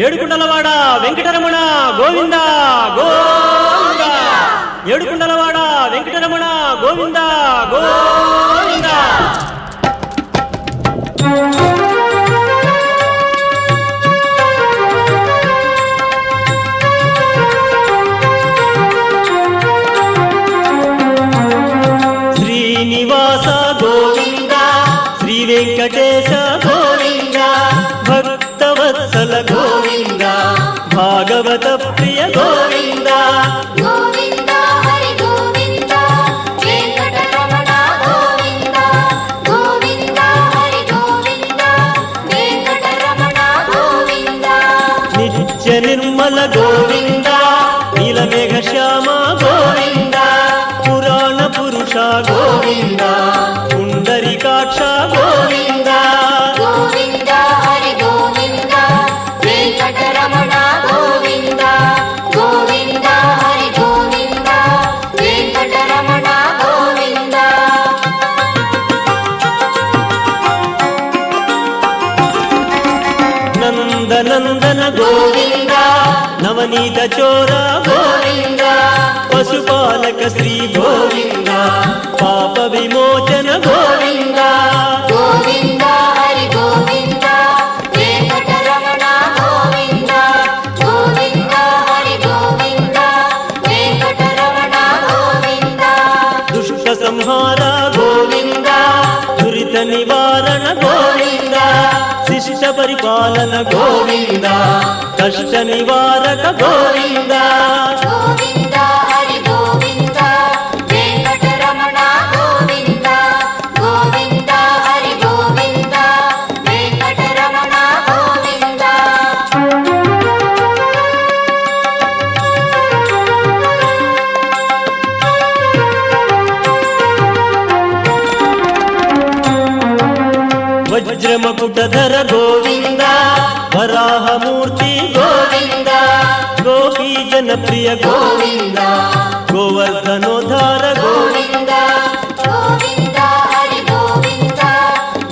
ఏడుకుండలవాడ వెంకటరమణ గోవింద గోవింద. ఏడుకుండలవాడ వెంకటరమణ గోవింద గోవింద. శ్రీనివాస గోవింద, శ్రీ వెంకటేశ గోవింద, భక్తవత్సల గోవింద, భాగవత ప్రియ గోవింద. గోవింద హరి గోవింద, వెంకటరమణ గోవింద. గోవింద హరి గోవింద, వెంకటరమణ గోవింద. నిత్య నిర్మల గోవింద, నీలమేఘ శ్యామ గోవింద, పురాణ పురుష గోవింద, పుండరీకాక్ష గోవింద. గోవింద హరి గోవింద, వెంకటరమణ గోవింద. గోవింద హరి గోవింద, వెంకటరమణ గోవింద. నందనందన గోవింద, నవనీత చోర గోవింద, పశుపాలక శ్రీ గోవింద, పాప విమోచన గోవింద. గోవింద హరి గోవింద, వెంకటరమణ గోవింద. గోవింద హరి గోవింద, వెంకటరమణ గోవింద. దుష్ట సంహార గోవింద, దురిత నివారణ గోవింద, శిష్ట పరిపాలన గోవింద, కష్ట నివారక గోవింద. గోవింద హరి గోవింద, వెంకటరమణ గోవింద. గోవింద హరి గోవింద, వెంకటరమణ గోవింద. వజ్రమకుటధర గోవింద, వరాహమూర్తి గోవింద, గోపీ జనప్రియ గోవింద, గోవర్ధనోద్ధార గోవింద. గోవింద హరి గోవింద,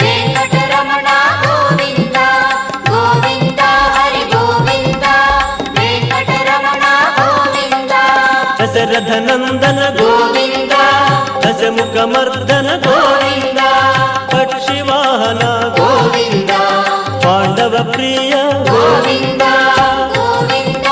వెంకటరమణ గోవింద. గోవింద హరి గోవింద, వెంకటరమణ గోవింద. దశరథ నందన గోవింద, దశముఖ మర్దన గోవింద,